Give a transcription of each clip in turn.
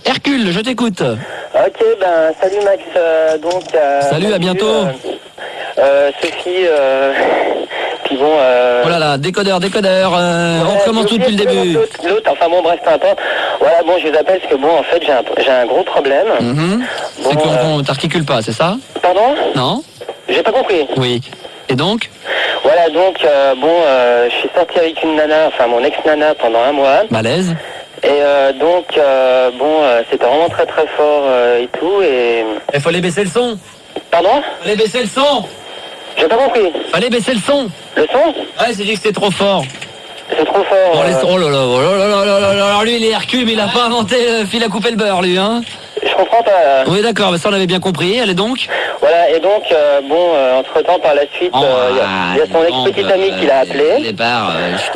Hercule, je t'écoute. Ok, ben salut Max, Salut, à bientôt. Sophie, puis bon... Oh là là, décodeur, on recommence tout depuis le début. L'autre, enfin bon, bref, peu importe. Voilà, bon, je les appelle parce que bon, en fait, j'ai un gros problème. C'est qu'on t'articule pas, c'est ça? Pardon? Non? J'ai pas compris. Oui. Et donc? Voilà, donc, je suis sorti avec une nana, enfin mon ex-nana pendant un mois. Malaise? Et c'était vraiment très très fort et tout, et... Il fallait baisser le son. Pardon? Fallait baisser le son. J'ai pas compris. Fallait baisser le son. Le son? Ouais, c'est dit que c'était trop fort. C'est trop fort. Oh là là, alors lui il est Hercule, mais il a pas inventé fil à couper le beurre, lui, hein. Je comprends pas. Oui, d'accord, mais ça on avait bien compris. Allez donc. Voilà, et donc, entre-temps, par la suite, il y a son ex-petite amie qui l'a appelé.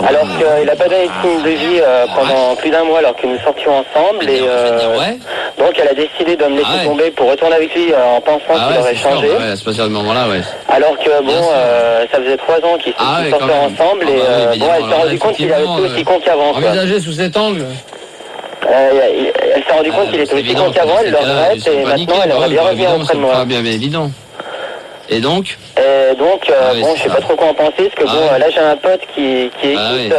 Alors qu'il n'a pas donné de signe de vie pendant plus d'un mois alors que nous sortions ensemble. Et donc, elle a décidé de me laisser tomber pour retourner avec lui en pensant qu'il aurait changé. Ouais, à ce moment-là, ouais. Alors que, ça faisait 3 ans qu'ils sortaient ensemble. Et elle s'est rendue compte qu'il avait été aussi con qu'avant. Envisagé sous cet angle. Elle s'est rendue compte qu'il était aussi con qu'avant, elle le regrette et maintenant elle aimerait bien revenir auprès de moi. Ah, bien évident. Et donc je sais pas trop quoi en penser, parce que là j'ai un pote qui écoute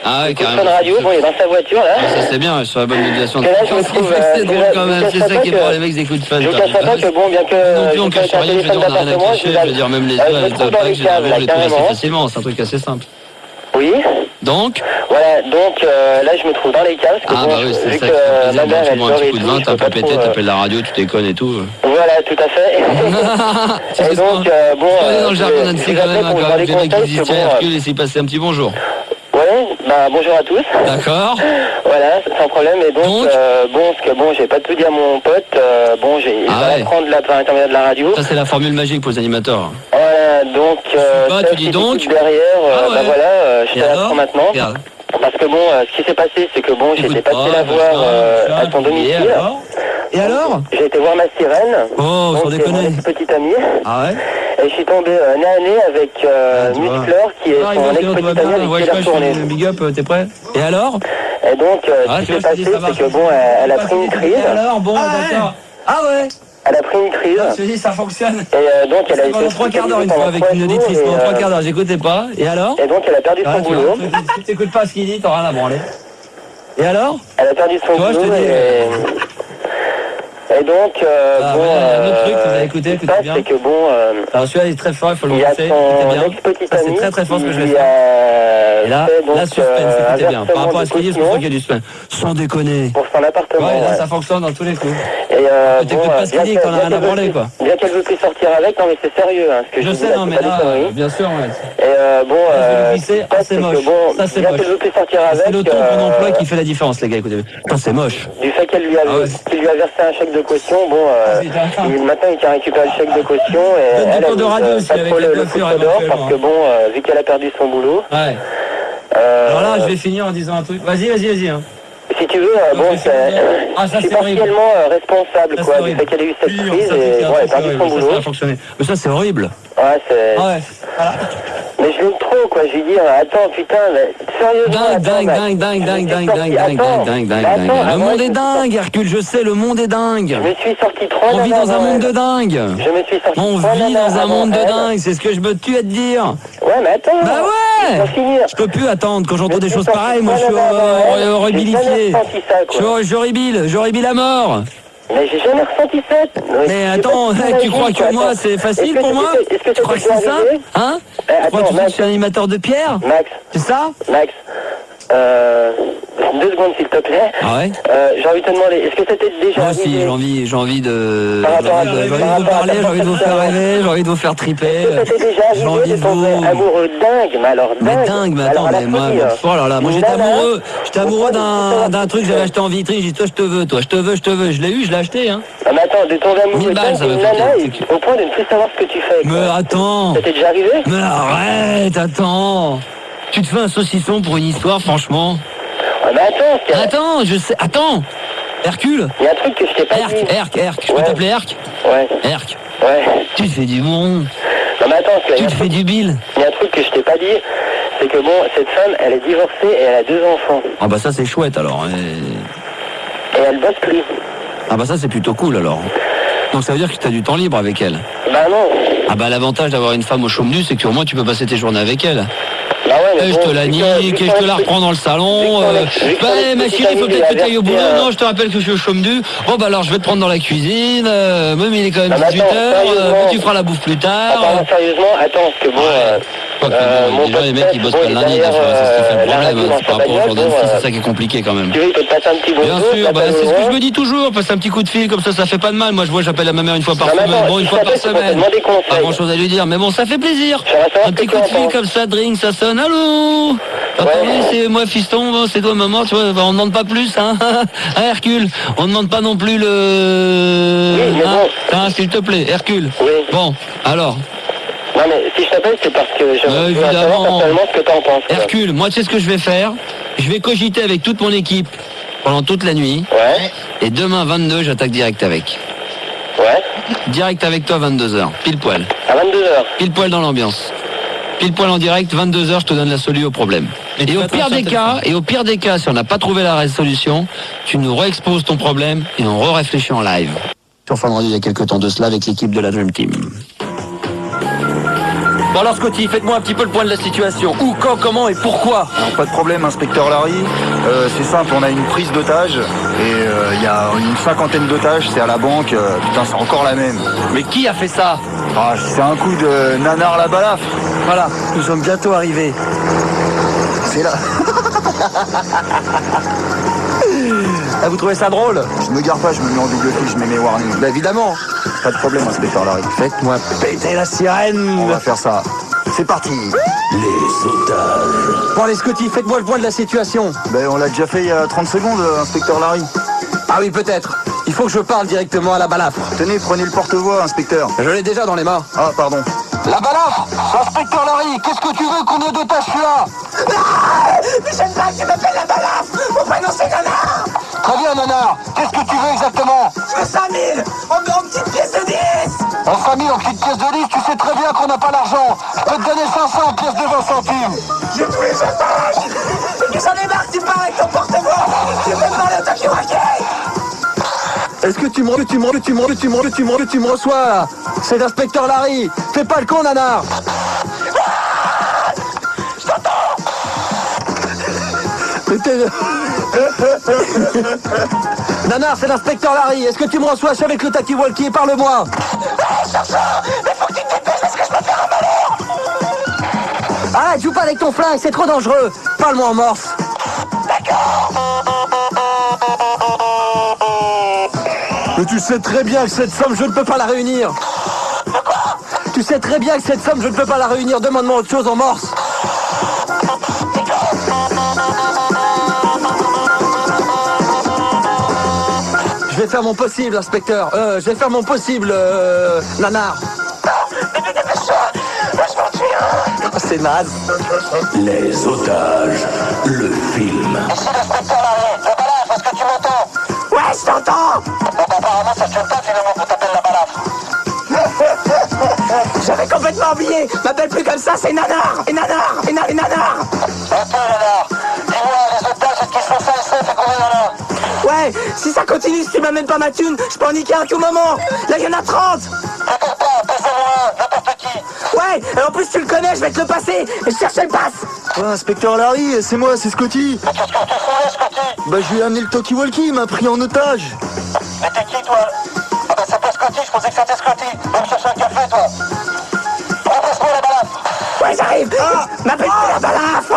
Fun Radio, bon il est dans sa voiture là. Ça c'est bien, sur la bonne modulation. C'est drôle quand même, c'est ça qui est pour les mecs qui écoutent Fun. Je vous cacherai pas que bon, bien que non plus on cache rien, je veux dire même les je me trouve dans les caves là carrément. Facilement, c'est un truc assez simple. Oui. Donc voilà, là je me trouve dans les caves, parce que vu que ma mère elle dort et tout, je peux pas trop... t'appelles la radio, tu déconnes et tout. Voilà, tout à fait. Et donc, dans le jargon d'Annecy quand même, quand les mecs qui disent tiens Hercule et s'y passer un petit bonjour. Ouais, bonjour à tous. D'accord. Voilà, sans problème. Et donc, j'ai pas tout dit à mon pote. Il va apprendre par l'intermédiaire de la radio. Ça, c'est la formule magique pour les animateurs. Voilà, donc, tu dis donc. Derrière, je te l'apprends maintenant. Regarde. Parce que ce qui s'est passé, c'est que j'ai été passer la voir à son domicile. Et alors? J'ai été voir ma sirène. Oh, sans déconner. Mon petite amie. Ah ouais? Et je suis tombé nez à nez avec Musclor, qui est son ex-petite amie avec qui elle a tourné. Big up, t'es prêt? Et alors? Et donc, ce qui s'est passé, c'est que elle a pris une crise. Et alors? Bon, d'accord. Ah ouais? Elle a pris une crise. Je te dis, ça fonctionne. Et donc, elle a été pendant 3 quarts d'heure une fois avec une auditrice. Pendant 3 quarts d'heure, j'écoutais pas. Et alors? Et donc, elle a perdu son boulot. Si tu n'écoutes pas ce qu'il dit, t'auras rien à branler. Et alors? Elle a perdu son boulot. Et donc, un autre truc que vous avez écouté, écoutez bien. C'est que alors celui-là il est très fort, il faut le lancer. Il y a son ex-petite amie. C'est très fort ce que je vais faire. Et là, suspense, écoutez bien. Par rapport à ce qu'il dit, c'est pour ça qu'il y a du suspense. Sans déconner. Pour son appartement. Ouais, là ça fonctionne dans tous les coups. Et t'écoutes pas ce qu'il dit, t'en as rien à branler quoi. Bien qu'elle veut plus sortir avec, non mais c'est sérieux ce que je dis. Je sais, non mais là, bien sûr, ouais. Et c'est moche. Ça c'est bien moche. qu'elle veut plus sortir avec. C'est le ton qu'on emploie qui fait la différence les gars, écoutez. Putain c'est moche. Du fait qu'il lui a versé un chèque de caution, maintenant il tient récupérer le chèque de caution et elle a pas le coup de d'or parce que vu qu'elle a perdu son boulot. Ouais. Alors là je vais finir en disant un truc. Vas-y. Hein. Si tu veux, je suis partiellement responsable du fait qu'elle a eu cette crise et elle a perdu son boulot. Ça a fonctionné. Mais ça c'est horrible. Ouais, c'est... Ouais. Voilà. Mais je l'aime trop, quoi. Je lui dis, attends, putain, mais sérieusement. Dingue. Le monde est dingue, Hercule, je sais, le monde est dingue. Je me suis sorti 3 On vit dans un monde de dingue. Je me suis sorti On vit dans un monde de dingue, c'est ce que je me tue à te dire. Ouais, mais attends. Bah ouais. Je peux plus attendre. Quand j'entends des choses pareilles, moi je suis horribilifié. J'horribile à mort. Mais j'ai jamais ressenti ça. Mais attends, tu crois que moi c'est facile pour moi? Tu crois que c'est simple? Hein? Tu crois que je suis un animateur de pierre? Max. C'est ça? Max. 2 secondes s'il te plaît. Ah ouais? J'ai envie de te demander, est-ce que c'était déjà moi aussi, j'ai envie de vous parler, j'ai envie de vous faire rêver, j'ai envie de vous faire triper. J'ai envie de vous... amoureux dingue, mais alors dingue. Mais attends, mais moi, moi j'étais amoureux d'un truc que j'avais acheté en vitrine, j'ai dit toi je te veux, je l'ai eu, je l'ai acheté hein. Mais attends, de tomber amoureux d'une nana au point de ne plus savoir ce que tu fais. Mais attends. Ça t'est déjà arrivé? Mais arrête, attends. Tu te fais un saucisson pour une histoire, franchement. Mais attends, je sais. Attends, Hercule. Il y a un truc que je t'ai pas dit. Herc. Je peux t'appeler Herc? Ouais. Herc. Ouais. Tu te fais du bon. Non mais attends, tu te fais du bill. Il y a un truc que je t'ai pas dit, c'est que cette femme, elle est divorcée et elle a 2 enfants. Ah bah ça c'est chouette alors. Et elle bosse plus. Ah bah ça c'est plutôt cool alors. Donc ça veut dire que tu as du temps libre avec elle. Bah non. Ah bah l'avantage d'avoir une femme au chaume nu, c'est que au moins tu peux passer tes journées avec elle. Bah ouais, Et je te la nique, et je te la reprends dans le salon. Bah ma chérie, il faut peut-être que tu ailles au boulot. Non, je te rappelle que je suis au chaume nu. Bon bah alors je vais te prendre dans la cuisine. Même il est quand même 18h. Tu feras la bouffe plus tard. Attends, sérieusement, attends, parce que bon... déjà les mecs ils bossent pas le lundi, c'est ce qui fait le problème. C'est par rapport au jour de c'est ça qui est compliqué quand même. Tu veux, il peut te passer un petit bonjour. Bien sûr, c'est ce que je me dis toujours. Passer un petit coup de fil comme ça fait pas de mal. Moi je vois, j'appelle à ma mère une fois par semaine. Bon, une fois par semaine. Pas grand chose à lui dire, mais bon, ça fait plaisir. Un petit coup de fil comme ça, drink, ça sonne. Allô? Attendez, c'est moi fiston, c'est toi maman, tu vois, on ne demande pas plus, hein, Hercule, on ne demande pas non plus le... Oui, hein, s'il te plaît, Hercule. Oui. Bon, alors... Non mais si je t'appelle, c'est parce que je veux savoir personnellement ce que t'en penses. Hercule, moi tu sais ce que je vais faire? Je vais cogiter avec toute mon équipe pendant toute la nuit. Ouais. Et demain 22, j'attaque direct avec. Ouais. Direct avec toi 22h, pile poil. À 22h. Pile poil dans l'ambiance. Pile poil en direct, 22h, je te donne la solution au problème. Et au pire des cas, si on n'a pas trouvé la solution, tu nous réexposes ton problème et on réfléchit en live. Sur Fun Radio il y a quelques temps de cela avec l'équipe de la Dream Team. Bon alors Scotty, faites-moi un petit peu le point de la situation. Où, quand, comment et pourquoi? Alors, pas de problème, inspecteur Larry. C'est simple, on a une prise d'otage et il y a une cinquantaine d'otages, c'est à la banque. Putain, c'est encore la même. Mais qui a fait ça? Ah, c'est un coup de nanar la balafre. Voilà, nous sommes bientôt arrivés. C'est là. Ah, vous trouvez ça drôle? Je me gare pas, je me mets en double fil, je mets mes warnings. Bah évidemment. Pas de problème, inspecteur Larry. Faites-moi péter la sirène. On va faire ça. C'est parti. Les otages. Bon allez Scotty, faites-moi le point de la situation. Ben, on l'a déjà fait il y a 30 secondes, inspecteur Larry. Ah oui, peut-être. Il faut que je parle directement à la balafre. Tenez, prenez le porte-voix, inspecteur. Je l'ai déjà dans les mains. Ah, pardon. La balafre, inspecteur Larry, qu'est-ce que tu veux? Combien d'otages tu as? Mais j'aime pas que tu m'appelles la balafre. Mon prénom c'est Nanar. Très bien Nanar, qu'est-ce que tu veux exactement? Je veux 5 000 en petites pièces de 10. En famille, en petites pièces de 10, tu sais très bien qu'on n'a pas l'argent. Je peux te donner 500 pièces de 20 centimes. J'ai tous les otages. Mais j'en ai marre que tu parles avec ton porte-voix. Tu veux me parler au talkie-walkie? Est-ce que tu me reçois là? C'est l'inspecteur Larry. Fais pas le con Nanar. Je t'entends. Nanar, c'est l'inspecteur Larry. Est-ce que tu me reçois? Je suis avec le talkie-walkie, parle-moi. Mais faut que tu te dépêches parce que je peux faire un malheur. Arrête, joue pas avec ton flingue, c'est trop dangereux. Parle-moi en morse. Mais tu sais très bien que cette somme, je ne peux pas la réunir. Tu sais très bien que cette somme, je ne peux pas la réunir. Demande-moi autre chose en morse. Je vais faire mon possible, inspecteur. Je vais faire mon possible, Nanar. Mais dépêche-toi. Moi je m'en tue. C'est naze. Les otages, le film. Ici l'inspecteur Larry. La balafre, est-ce que tu m'entends? Ouais, je t'entends. Bon, apparemment ça tient pas finalement pour t'appeler la balafre. J'avais complètement oublié. M'appelle plus comme ça, c'est Nanar. Et Nanar. Et Nanar. Ok Nanar. Dis-moi, les otages, est-ce qu'ils sont ça et ça fait combien Nanar? Ouais, si ça continue, si tu m'amènes pas ma thune, je peux en niquer un tout moment. Là, il y en a 30. T'inquiète pas, passe-moi n'importe qui. Ouais, et en plus tu le connais, je vais te le passer. Et je cherche le passe. Ouais, inspecteur Larry, c'est moi, c'est Scotty. Mais qu'est-ce que tu fous là, Scotty? Bah, je lui ai amené le talkie-walkie, il m'a pris en otage. Mais t'es qui, toi? Ah bah c'est pas Scotty, je pensais que c'était Scotty. Va me chercher un café, toi. Remplace-moi la balafre. Ouais, j'arrive. M'appelle plus la balafre.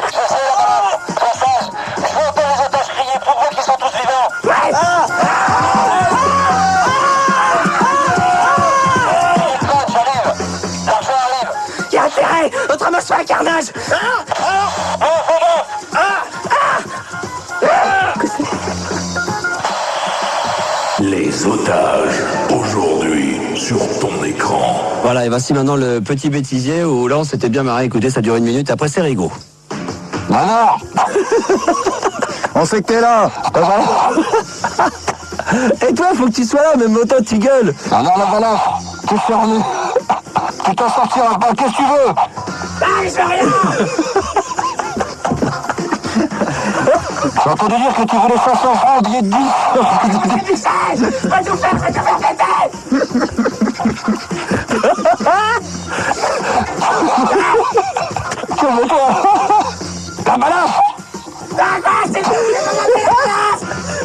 Je sais, la balafre. Passage. Je veux entendre les otages crier. Prouve-moi qu'ils sont tous vivants. Ouais. J'arrive. L'argent arrive. Y'a intérêt. Autrement, je fais un carnage. Les otages, aujourd'hui, sur ton écran. Voilà, et voici maintenant le petit bêtisier où là on s'était bien marré. Écoutez, ça dure 1 minute, après c'est rigolo. Nanar. On sait que t'es là. Et toi, faut que tu sois là, même autant tu gueules. Nanar la balafre. T'es fermé. Tu t'en sortiras pas, qu'est-ce que tu veux? Ah, je veux rien. J'ai entendu dire que tu voulais 500 francs au billet de bus. Je vais tout faire péter. Ta balance.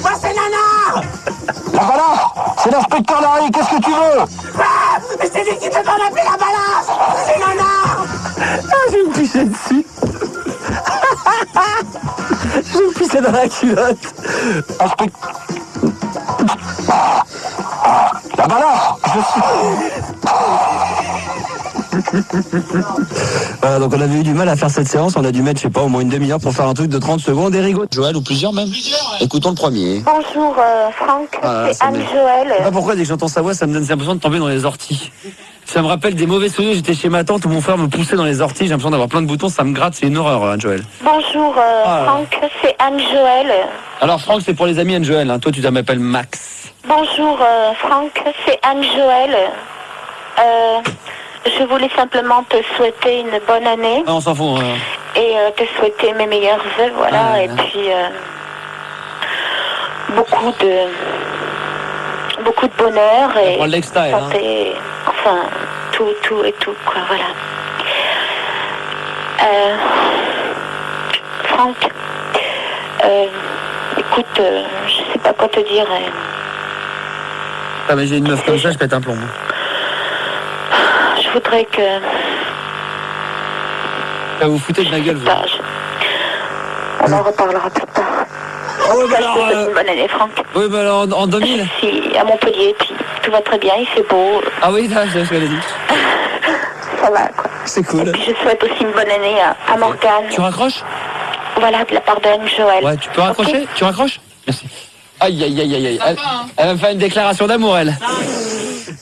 Moi, c'est Nana. La balance, c'est l'inspecteur Larry, qu'est-ce que tu veux? Ah, mais c'est lui qui te donne appeler la balance. C'est Nana. Ah, je vais me pisser dessus. Je vais me pisser dans la culotte. La balance, Voilà, donc on avait eu du mal à faire cette séance, on a dû mettre, je sais pas, au moins une demi-heure pour faire un truc de 30 secondes et rigole. Joël, ou plusieurs même. Écoutons le premier. Bonjour Franck, Voilà, c'est Anne-Joël. Je sais pas pourquoi dès que j'entends sa voix, ça me donne l'impression de tomber dans les orties. Ça me rappelle des mauvais souvenirs, j'étais chez ma tante où mon frère me poussait dans les orties, j'ai l'impression d'avoir plein de boutons, ça me gratte, c'est une horreur, hein, Joël. Bonjour Franck, c'est Anne-Joël. Alors Franck, c'est pour les amis Anne-Joël, hein. Toi tu m'appelles Max. Bonjour Franck, c'est Anne-Joël. Je voulais simplement te souhaiter une bonne année. Ah, on s'en fout. Et te souhaiter mes meilleurs vœux, voilà. Ah, et puis beaucoup de bonheur et prendre l'extase, santé, enfin tout et tout, quoi, voilà. Franck, écoute, je sais pas quoi te dire. Ah mais j'ai une meuf comme ça, je pète un plomb. Je voudrais que... Ah, vous foutez de ma gueule, vous. On en reparlera plus tard. Oh, bah alors, une bonne année, Franck. Oui, bah alors en 2000. Si, à Montpellier, puis tout va très bien, il fait beau. Ah oui, ça, c'est ce qu'elle a dit. Ça va, quoi. C'est cool. Et puis je souhaite aussi une bonne année à Morgane. Tu raccroches? Voilà, de la part d'Anne-Joël. Ouais, tu peux raccrocher? Okay. Tu raccroches? Merci. Aïe, aïe, aïe, aïe, aïe. Elle va me faire une déclaration d'amour, elle.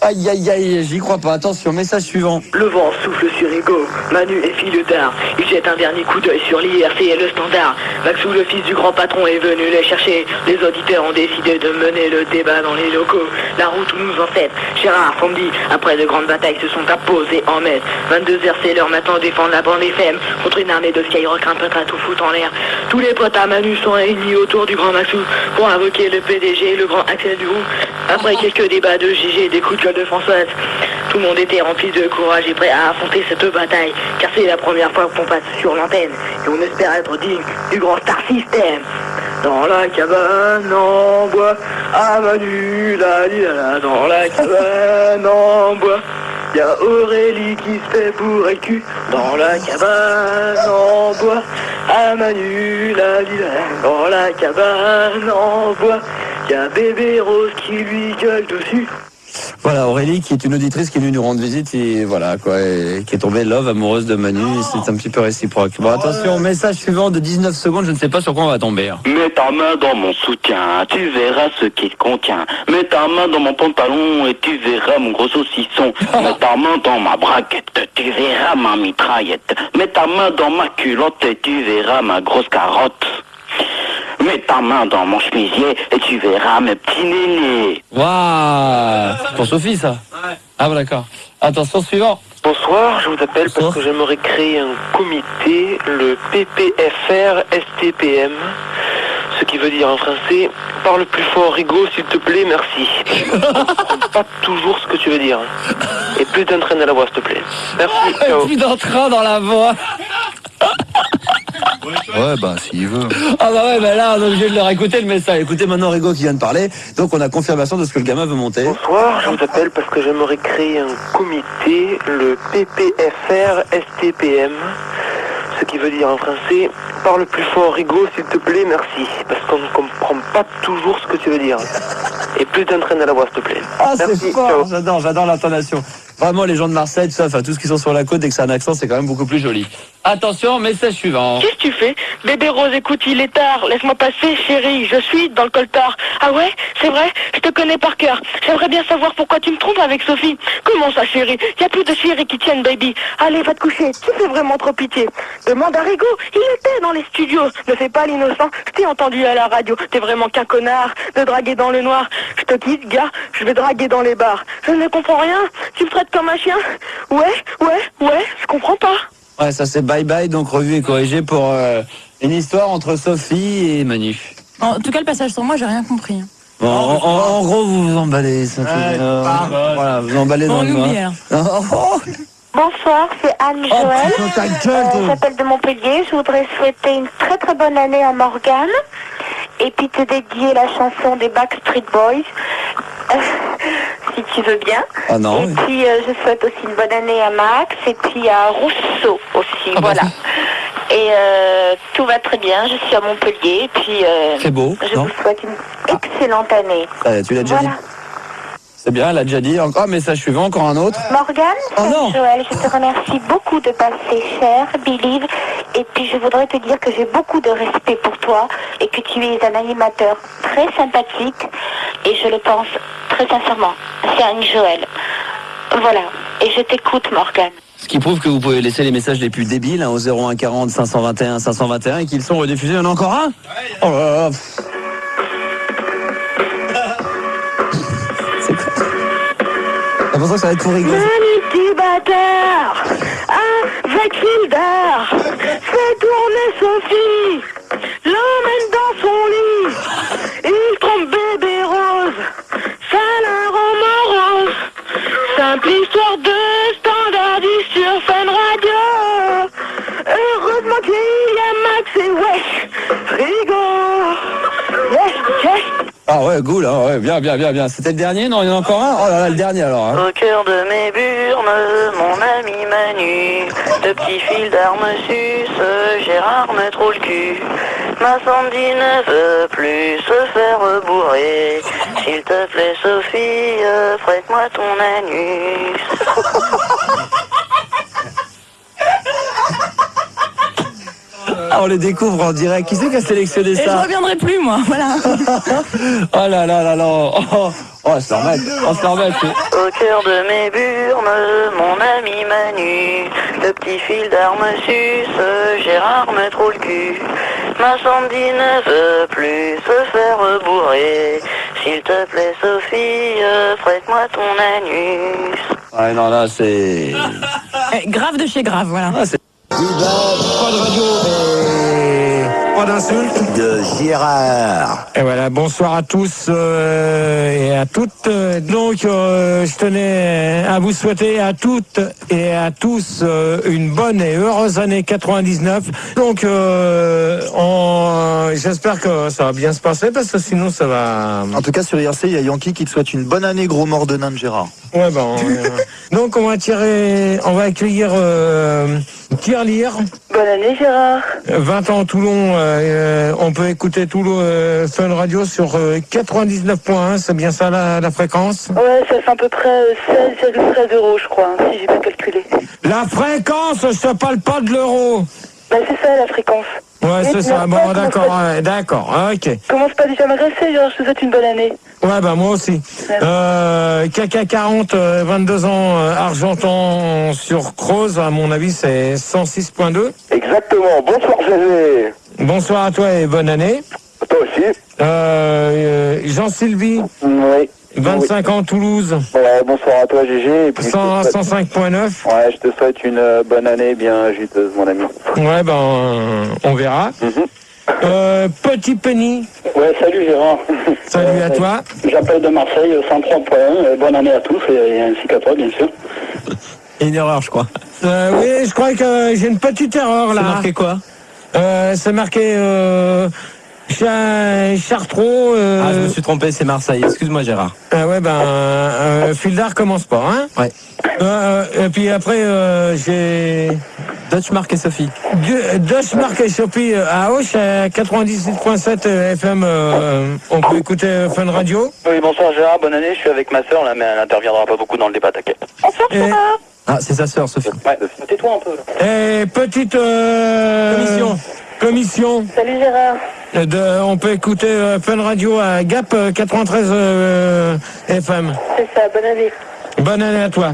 Aïe, aïe, aïe, j'y crois pas. Attention, message suivant. Le vent souffle sur Ego, Manu est fille d'art. Il jette un dernier coup d'œil sur l'IRC et le standard. Maxou, le fils du grand patron, est venu les chercher. Les auditeurs ont décidé de mener le débat dans les locaux. La route où nous ancêtres, Gérard, Fondy, après de grandes batailles, se sont apposés en maître. 22h, c'est l'heure maintenant de défendre la bande FM contre une armée de Skyrock, un peintre à tout foutre en l'air. Tous les potes à Manu sont réunis autour du grand Maxou pour invoquer le PDG, le grand Axel Duroux. Après quelques débats de GG, des coups de gueule de Françoise, tout le monde était rempli de courage et prêt à affronter cette bataille, car c'est la première fois qu'on passe sur l'antenne et on espère être digne du grand Star System. Dans la cabane en bois, à Manu, la dans la cabane en bois, y a Aurélie qui se fait bourrer le cul. Dans la cabane en bois, à Manu, la dans la cabane en bois, y a bébé Rose qui lui gueule dessus. Voilà, Aurélie qui est une auditrice qui est venue nous rendre visite et voilà quoi, et qui est tombée love amoureuse de Manu, c'est un petit peu réciproque. Bon attention, message suivant de 19 secondes, je ne sais pas sur quoi on va tomber. Mets ta main dans mon soutien, tu verras ce qu'il contient. Mets ta main dans mon pantalon et tu verras mon gros saucisson. Mets ta main dans ma braguette, tu verras ma mitraillette. Mets ta main dans ma culotte et tu verras ma grosse carotte. Mets ta main dans mon chemisier et tu verras mes petits nénés. Waouh, c'est pour Sophie ça. Ah bon d'accord. Attention suivant. Bonsoir, je vous appelle parce que j'aimerais créer un comité, le PPFR STPM, ce qui veut dire en français, parle plus fort Rigaud s'il te plaît, merci. Je ne comprends pas toujours ce que tu veux dire. Et plus d'entrain dans la voix s'il te plaît. Merci, ciao. Plus d'entrain dans la voix. Ouais, bah, s'il veut. Ah bah ouais, bah là, on est obligé de leur écouter le message. Écoutez maintenant Rigaud qui vient de parler. Donc on a confirmation de ce que le gamin veut monter. Bonsoir, je vous appelle parce que j'aimerais créer un comité, le PPFR STPM, ce qui veut dire en français, parle plus fort Rigaud s'il te plaît, merci. Parce qu'on ne comprend pas toujours ce que tu veux dire. Et plus d'entrain dans la voix s'il te plaît. Ah merci, c'est fort, ciao. j'adore l'intonation. Vraiment les gens de Marseille, tout ça, enfin tous qui sont sur la côte, dès que c'est un accent, c'est quand même beaucoup plus joli. Attention, message suivant. Qu'est-ce que tu fais? Bébé Rose, écoute, il est tard. Laisse-moi passer, chérie. Je suis dans le coltard. Ah ouais? C'est vrai? Je te connais par cœur. J'aimerais bien savoir pourquoi tu me trompes avec Sophie. Comment ça, chérie? Y a plus de chérie qui tienne, baby. Allez, va te coucher. Tu fais vraiment trop pitié. Demande à Rigaud. Il était dans les studios. Ne fais pas l'innocent. Je t'ai entendu à la radio. T'es vraiment qu'un connard de draguer dans le noir. Je te quitte, gars. Je vais draguer dans les bars. Je ne comprends rien. Tu me traites comme un chien? Ouais. Je comprends pas. Ouais, ça c'est bye bye, donc revu et corrigé pour Une histoire entre Sophie et Manu. En tout cas, le passage sur moi, j'ai rien compris. Bon, en gros, vous vous emballez, Sophie. Voilà, vous emballez dans le noir. Bonsoir, c'est Anne-Joël. Je m'appelle de Montpellier. Je voudrais souhaiter une très très bonne année à Morgane. Et puis te dédier la chanson des Backstreet Boys. Si tu veux bien. Ah non. Et puis je souhaite aussi une bonne année à Max et puis à Rousseau aussi. Voilà. Et tout va très bien. Je suis à Montpellier. Et puis c'est beau. Je vous souhaite une excellente année. Tu l'as déjà dit. C'est bien, elle a déjà dit. Encore un message suivant, encore un autre. Morgane, Joël, je te remercie beaucoup de passer cher, Believe. Et puis je voudrais te dire que j'ai beaucoup de respect pour toi et que tu es un animateur très sympathique. Et je le pense très sincèrement. C'est Anne-Joël. Voilà. Et je t'écoute, Morgane. Ce qui prouve que vous pouvez laisser les messages les plus débiles au 01 40 521 521 et qu'ils sont rediffusés. Il y en a encore un. Oh là là. C'est quoi? J'ai l'impression que ça va être pour rigoler. Manu petit bâtard, avec Fildar, fais tourner Sophie, l'emmène dans son lit, il trompe bébé rose, ça la rend morose. Simple histoire de standardise sur Fun Radio. Heureusement qu'il y a Max et Wesh, frigo. Yes. Ah ouais, cool, hein, ouais, bien. C'était le dernier? Non, il y en a encore un? Oh là là, le dernier alors. Hein. Au cœur de mes burnes, mon ami Manu, le petit fil d'arme suce, Gérard me trouve le cul. Ma Sandy ne veut plus se faire bourrer. S'il te plaît Sophie, prête-moi ton anus. On les découvre en direct. Qui c'est qui a sélectionné ça? Et je reviendrai plus, moi. Voilà. Oh là là. Oh, se remettre. Au cœur de mes burnes, mon ami Manu, le petit fil d'arme suce, Gérard me trouve le cul. Ma Sandy ne veut plus se faire bourrer. S'il te plaît Sophie, prête-moi ton anus. Ouais, non, là, c'est... Grave de chez grave, voilà. Ah, c'est... Pas de radio, mais pas d'insulte. De Gérard. Et voilà, bonsoir à tous et à toutes. Donc, je tenais à vous souhaiter à toutes et à tous une bonne et heureuse année 99. Donc, j'espère que ça va bien se passer parce que sinon ça va... En tout cas, sur IRC, il y a Yankee qui te souhaite une bonne année, gros mort de nain de Gérard. Ouais, donc, on va accueillir Tirelire. Bonne année, Gérard. 20 ans Toulon, on peut écouter Toulon Fun Radio sur 99.1, c'est bien ça la fréquence? Ouais, ça fait à peu près 16,13 €, je crois, si j'ai bien calculé. La fréquence, je te parle pas de l'euro. Bah c'est ça la fréquence. Ouais, c'est ça, bon d'accord, ok. Commence pas déjà à m'agresser, Gérard, je te souhaite une bonne année. Ouais, moi aussi. KK 40, 22 ans, Argentan sur Creuse, à mon avis c'est 106.2. Exactement, bonsoir Gégé. Bonsoir à toi et bonne année. Toi aussi. Jean-Sylvie. Oui. 25 ans, Toulouse. Ouais, bonsoir à toi Gégé. 105.9. Ouais, je te souhaite une bonne année bien juteuse, mon ami. Ouais, on verra. Petit Penny. Ouais, salut Gérard. Salut à toi. J'appelle de Marseille, 103.1. Bonne année à tous et ainsi qu'à toi, bien sûr. Une erreur, je crois. Oui, je crois que j'ai une petite erreur là. C'est marqué quoi? C'est marqué Chartreux. Ah, je me suis trompé, c'est Marseille. Excuse-moi, Gérard. Ah ouais, Fildar commence pas, hein? Ouais. Et puis après, j'ai... Dutchmark et Sophie. Dutchmark et Sophie à Auch, à 98.7 FM, on peut écouter Fun Radio. Oui, bonsoir Gérard, bonne année, je suis avec ma soeur là, mais elle n'interviendra pas beaucoup dans le débat, t'inquiète. Bonsoir, Gérard. Ah, c'est sa sœur, Sophie. Ouais, tais-toi un peu là. Et petite commission. Salut Gérard. On peut écouter Fun Radio à Gap 93 FM. C'est ça, bonne année. Bonne année à toi.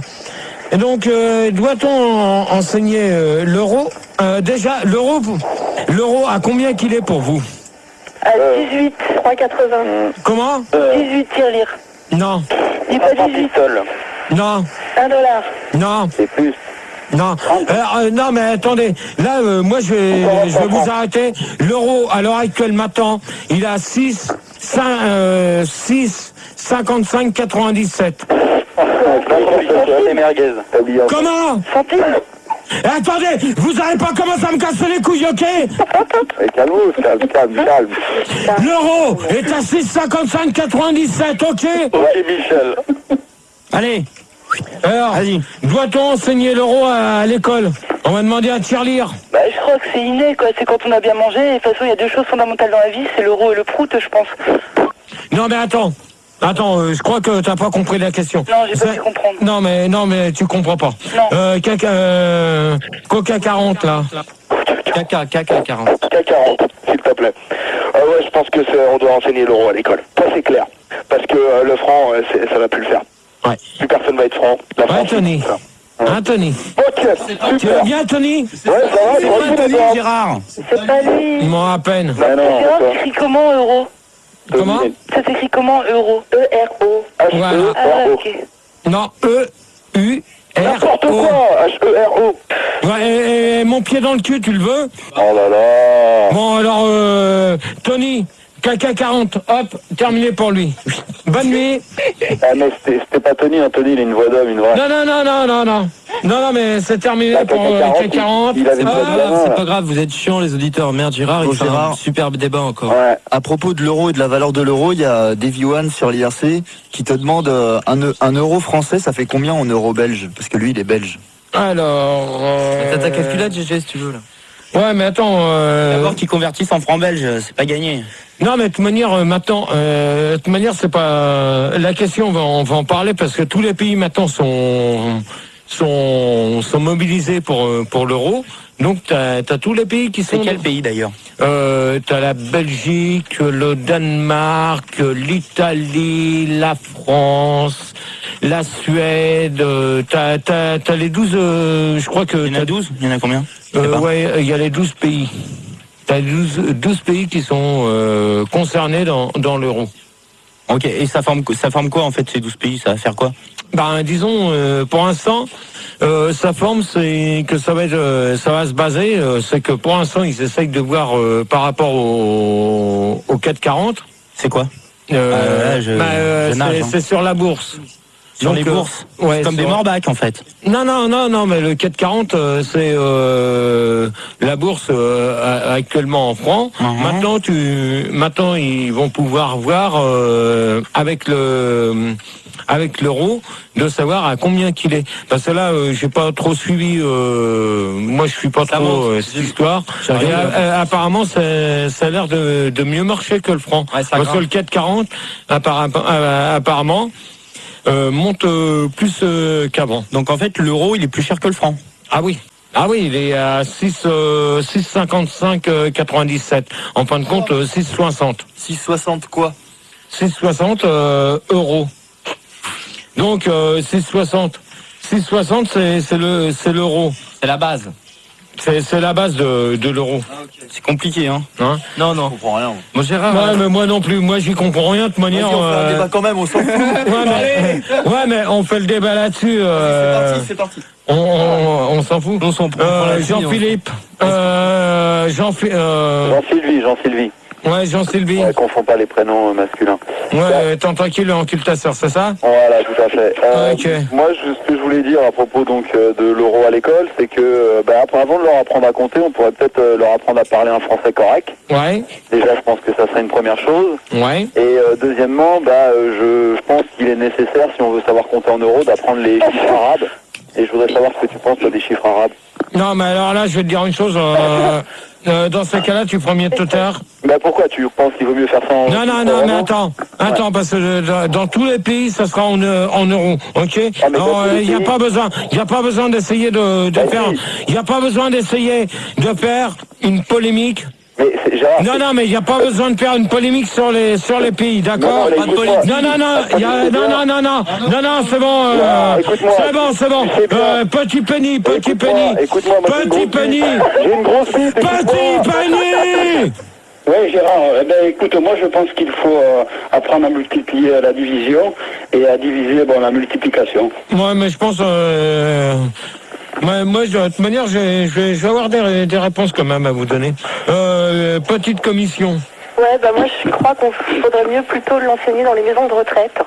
Et donc, doit-on enseigner l'euro? Déjà, l'euro, à combien qu'il est pour vous? À 18, 3,80. Comment? 18 tirelire. Non. Dis pas 18. Non. 1 $. Non. C'est plus. Non, non, mais attendez. Là, moi, je vais vous arrêter. L'euro, à l'heure actuelle, maintenant, il a 6,55,97. Comment? Attendez, vous n'allez pas commencer à me casser les couilles, ok? Calme. L'euro est à 6,55,97, ok? Ok, Michel. Allez. Alors, doit-on enseigner l'euro à l'école? On va demander à tirelire. Bah, je crois que c'est inné, quoi. C'est quand on a bien mangé. Et de toute façon, il y a deux choses fondamentales dans la vie, c'est l'euro et le prout, je pense. Non, mais attends, je crois que t'as pas compris la question. Non, j'ai pas pu comprendre. Non, mais tu comprends pas. Non. Coca 40, là. Caca 40. Caca 40, s'il te plaît. Ouais, je pense que on doit enseigner l'euro à l'école. Ça, c'est clair. Parce que le franc, ça va plus le faire. Ouais. Plus personne va être franc. La France, Tony. Tony. Ok, super. Tu vas bien, Tony? Ouais, ça va, c'est pas Tony, Gérard. C'est pas lui. Moi, à peine. Gérard, t'écris comment, euro? Comment? Ça s'écrit comment, euro? E-R-O. Voilà. Ah, ok. Non, E-U-R-O. N'importe quoi, H-E-R-O. Ouais, et mon pied dans le cul, tu le veux? Oh là là. Bon, alors, Tony, caca 40, hop, terminé pour lui. Bonne nuit. Ah, mais c'était pas Tony, hein. Tony, il a une voix d'homme, une vraie. Non, mais c'est terminé pour caca 40. C'est pas grave, vous êtes chiants les auditeurs. Merde, Gérard, il fait un superbe débat encore. Ouais. À propos de l'euro et de la valeur de l'euro, il y a Davy One sur l'IRC qui te demande un euro français, ça fait combien en euros belges? Parce que lui, il est belge. Alors... T'as ta calculette, GG, si tu veux, là. Ouais, mais attends... D'abord qu'ils convertissent en francs belges, c'est pas gagné. Non, mais de toute manière, maintenant, c'est pas... La question, on va en parler parce que tous les pays maintenant sont mobilisés pour l'euro. Donc t'as tous les pays qui sont... C'est quel pays d'ailleurs? T'as la Belgique, le Danemark, l'Italie, la France, la Suède, t'as les 12, je crois que... Il y en a 12? Il y en a combien? Ouais, il y a les 12 pays. T'as 12 pays qui sont concernés dans l'euro. Ok, et ça forme quoi en fait ces 12 pays? Ça va faire quoi? Ben disons, pour l'instant, sa forme c'est que ça va se baser, c'est que pour l'instant ils essayent de voir par rapport au 440. C'est quoi? C'est sur la bourse. Sur les bourses, ouais, comme des morbacs en fait. Non, mais le 440 c'est la bourse actuellement en francs. Maintenant ils vont pouvoir voir avec l'euro de savoir à combien qu'il est. Parce que là j'ai pas trop suivi. Moi je suis pas trop cette histoire. Apparemment ça a l'air de mieux marcher que le franc. Ouais, parce que le 440 apparemment monte plus qu'avant. Donc en fait l'euro il est plus cher que le franc. Ah oui, il est à 6,55,97. En fin de compte 6,60. 6,60 quoi? 6,60 euros. Donc 6,60 c'est l'euro. C'est la base. C'est la base de l'euro. Ah, okay. C'est compliqué, hein? Non. Je comprends rien. Moi, Gérard. Ouais, mais moi non plus. Moi, j'y comprends rien de toute manière. On fait un débat quand même, on s'en fout. mais on fait le débat là-dessus. C'est parti. On s'en fout. On s'en prend. Jean-Philippe. Jean-Sylvie. Ouais, Jean-Sylvie. Ouais, confond pas les prénoms masculins. Ouais, tranquille, encule ta sœur, c'est ça? Voilà, tout à fait. Okay. Moi, ce que je voulais dire à propos donc de l'euro à l'école, c'est que avant de leur apprendre à compter, on pourrait peut-être leur apprendre à parler un français correct. Ouais. Déjà, je pense que ça serait une première chose. Ouais. Et deuxièmement, je pense qu'il est nécessaire, si on veut savoir compter en euros, d'apprendre les chiffres arabes. Et je voudrais savoir ce que tu penses toi, des chiffres arabes. Non, mais alors là, je vais te dire une chose. Dans ce cas-là, tu feras mieux de te taire. Pourquoi tu penses qu'il vaut mieux faire ça en... Non, mais attends, parce que dans tous les pays, ça sera en euros, ok? Il n'y a pas besoin d'essayer de faire... Il n'y a pas besoin d'essayer de faire une polémique. Non, mais il n'y a pas besoin de faire une polémique sur les pays, d'accord? Non, c'est bon. C'est bon. Petit penny. Écoute-moi, Petit penny. J'ai une grosse bite. Petit penny. Oui, Gérard, écoute, moi je pense qu'il faut apprendre à multiplier la division et à diviser la multiplication. Ouais, mais je pense... Moi, de toute manière, je vais avoir des réponses quand même à vous donner. Petite commission. Ouais, bah moi je crois qu'on faudrait mieux plutôt l'enseigner dans les maisons de retraite.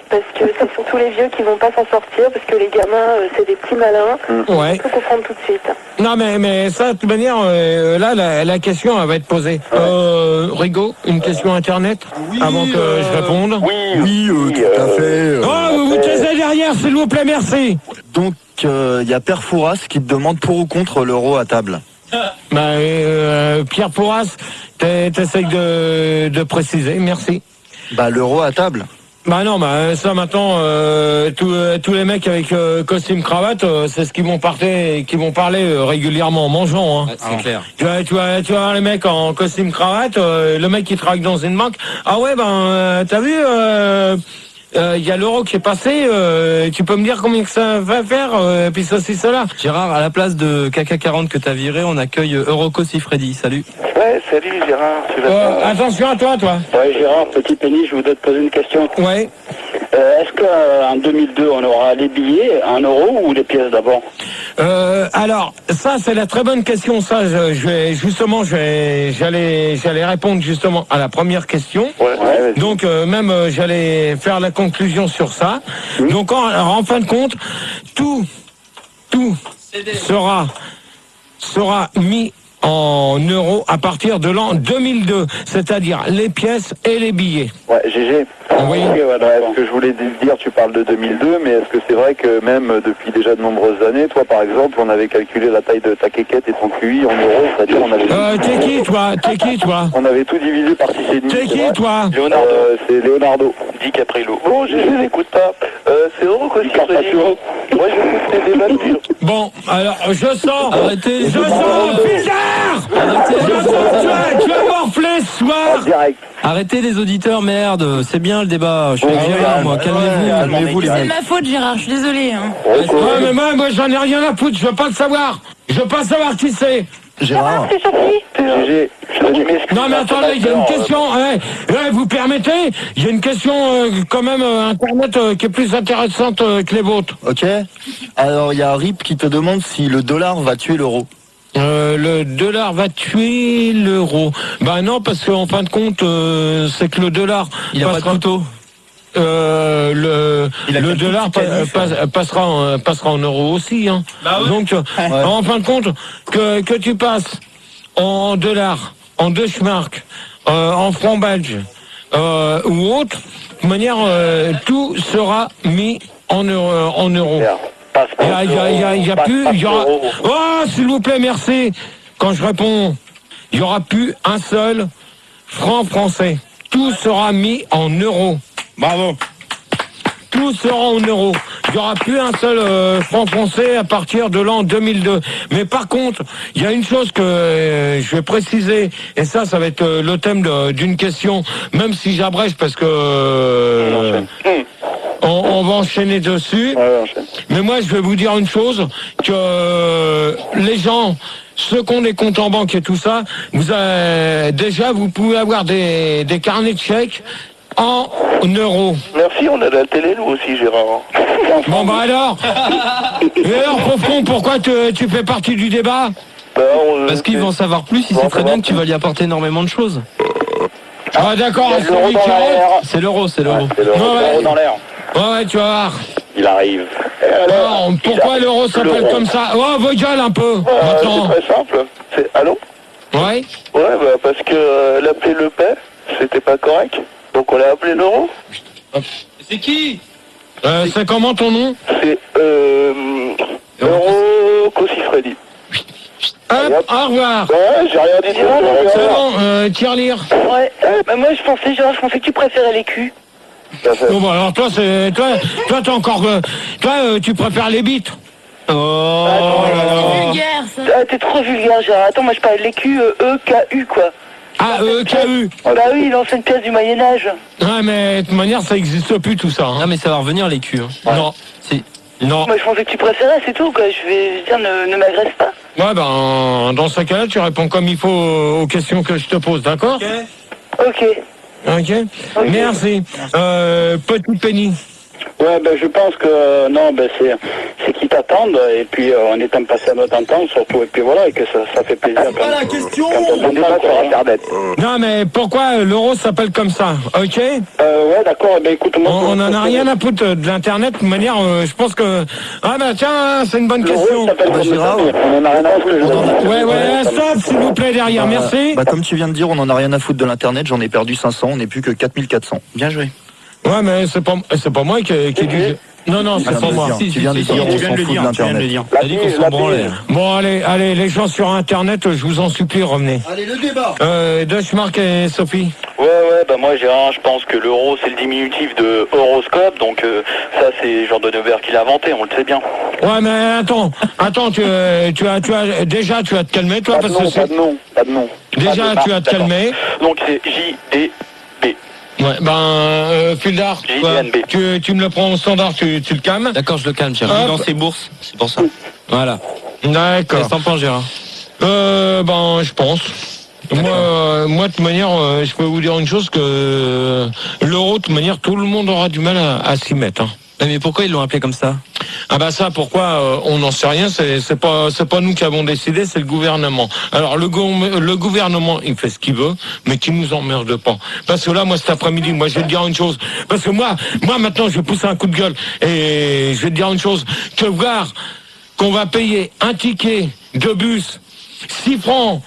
Parce que c'est surtout les vieux qui vont pas s'en sortir, parce que les gamins, c'est des petits malins. Ouais. Il faut comprendre tout de suite. Non, mais ça, de toute manière, là, la question, elle va être posée. Rigaud, une question Internet avant que je réponde. Oui, tout à fait. Oh, vous taisez derrière, s'il vous plaît, merci. Donc, il y a Père Fouras qui te demande pour ou contre l'euro à table. Pierre Fouras, t'essayes de préciser, merci. L'euro à table. Non, ça maintenant, tous les mecs avec costume cravate, c'est ce qu'ils vont parler régulièrement en mangeant. Hein. C'est clair. Tu vas voir les mecs en costume cravate, le mec qui travaille dans une banque. Ah ouais, t'as vu, y a l'euro qui est passé, tu peux me dire combien que ça va faire, puis ça, c'est cela. Gérard, à la place de KK40 que t'as viré, on accueille Euroko Freddy. Salut. Ouais, salut Gérard. Tu vas bien? Attention à toi. Ouais, Gérard, petit pénis, je voudrais te poser une question. Ouais. Est-ce qu'en 2002, on aura les billets, 1 euro ou les pièces d'abord? Alors, ça, c'est la très bonne question. Ça, j'allais répondre justement à la première question. Ouais. Donc, même, j'allais faire la conclusion sur ça. Donc, en fin de compte, tout sera mis en euros à partir de l'an 2002, c'est-à-dire les pièces et les billets. Ouais, GG. Oui. Ce que je voulais dire, tu parles de 2002, mais est-ce que c'est vrai que même depuis déjà de nombreuses années, toi par exemple, on avait calculé la taille de ta quéquette et ton QI en euros, c'est-à-dire on avait... T'es qui, toi On avait tout divisé par 6,5. T'es qui, toi Leonardo. C'est Leonardo. DiCaprio. Bon, GG, n'écoute pas. C'est Euro Freddy. Moi, je écoute tes débats de pur. Bon, alors, je sens... Arrêtez. Je sens bizarre. Tu vas morfler ce soir. Direct. Arrêtez les auditeurs, merde. C'est bien le débat. Je suis Gérard, moi. Calmez-vous, les C'est mecs. ma faute, Gérard, je suis désolée. Hein. Ouais, mais moi, j'en ai rien à foutre. Je veux pas le savoir. Je veux pas savoir qui c'est. Gérard. C'est Sophie. GG. Non, mais attendez, il y a une question. Vous permettez? Il y a une question, quand même, Internet, qui est plus intéressante que les vôtres. Ok. Alors, il y a Rip qui te demande si le dollar va tuer l'euro. Le dollar va tuer l'euro. Non, parce qu'en fin de compte, c'est que le dollar... Il a pas de couteau. Le dollar passera en euros aussi. Hein. Donc, en fin de compte, que tu passes en dollars, en Deutschmark, en francs belges ou autre, de manière, tout sera mis en euros. Il y a plus... Oh, s'il vous plaît, merci. Quand je réponds, il n'y aura plus un seul franc français. Tout sera mis en euros. Bravo. Tout sera en euros. Il n'y aura plus un seul franc français à partir de l'an 2002. Mais par contre, il y a une chose que je vais préciser, et ça va être le thème d'une question, même si j'abrège parce que... On va enchaîner dessus. Mais moi, je vais vous dire une chose, que les gens, ceux qui ont des comptes en banque et tout ça, déjà, vous pouvez avoir des carnets de chèques en euros. Merci, on a la télé, nous aussi, Gérard. Bon, alors et alors, pauvre con, pourquoi tu fais partie du débat? Parce qu'ils vont savoir plus, ils savent très bien que tu vas lui apporter énormément de choses. Ah d'accord, c'est l'euro. C'est l'euro dans l'air. Ouais, tu vas voir. Il arrive. Alors, pourquoi l'euro s'appelle comme ça? Oh, vos gueules un peu. C'est très simple. Allô? Ouais. Ouais, parce que l'appeler le paix, c'était pas correct. Donc on l'a appelé l'euro. C'est qui? C'est comment ton nom? C'est Euroko Freddy. Hop, au revoir. Ouais, j'ai rien dit. C'est bon, tirelire. Ouais. Moi, je pensais que tu préférais les culs. Bon, alors toi, t'es encore... toi, tu préfères les bites. Oh, C'est vulgaire, ça. T'es trop vulgaire, Gérard. Attends, moi, je parlais de les culs, E-K-U, quoi. Ah, E-K-U. Bah oui, l'ancienne pièce du Moyen-Âge. Ouais, mais de toute manière, ça n'existe plus, tout ça. Hein. Non, mais ça va revenir, les culs. Hein. Non. Si. Non. Moi, je pensais que tu préférais, c'est tout, quoi. Je vais dire, ne m'agresse pas. Ouais, dans ce cas-là, tu réponds comme il faut aux questions que je te pose, d'accord? Ok. Ok. Merci. Petit Penny. Ouais, ben je pense que non, ben c'est qu'ils t'attendent et puis on est passé à notre entente surtout et puis voilà et que ça fait plaisir. C'est pas la question. Quand on débat sur Internet. Non, mais pourquoi l'euro s'appelle comme ça? Ok. Ouais, d'accord. Ben écoute, moi, on en a rien à foutre de l'internet. De toute manière, je pense que ah ben tiens, c'est une bonne question. On en a rien à foutre. Ouais, stop, s'il vous plaît derrière. Merci. Bah comme tu viens de dire, on en a rien à foutre de l'internet. J'en ai perdu 500. On n'est plus que 4400. Bien joué. Ouais, mais c'est pas moi qui dis. Non, c'est pas moi. Tu viens de dire, on s'en fout de l'internet. T'as dit qu'on s'en branlait. Bon, allez, les gens sur internet, je vous en supplie, revenez. Allez, le débat. Marc et Sophie. Ouais, bah moi Gérard, je pense que l'euro c'est le diminutif de horoscope, donc ça c'est Jean Denevert qui l'a inventé, on le sait bien. Ouais, mais attends, tu as déjà tu vas te calmer, toi, pas de nom. Déjà, tu vas te calmer. Donc c'est J-D-B. Ouais, Fuldar, tu me le prends au standard, tu le calmes. D'accord, je le calme, Gérard. Dans ses bourses, c'est pour ça. Voilà. D'accord. Qu'est-ce que t'en penses, Gérard? Je pense. Moi, de toute manière, je peux vous dire une chose, que l'euro, de toute manière, tout le monde aura du mal à s'y mettre. Hein. Mais pourquoi ils l'ont appelé comme ça? Ah bah ça, pourquoi on n'en sait rien. C'est pas nous qui avons décidé, c'est le gouvernement. Alors le gouvernement, il fait ce qu'il veut, mais qu'il nous emmerde pas. Parce que là, moi cet après-midi, je vais te dire une chose. Parce que moi maintenant, je vais pousser un coup de gueule et je vais te dire une chose. Que voir qu'on va payer un ticket de bus 6 francs,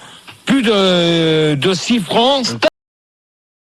plus de 6 francs.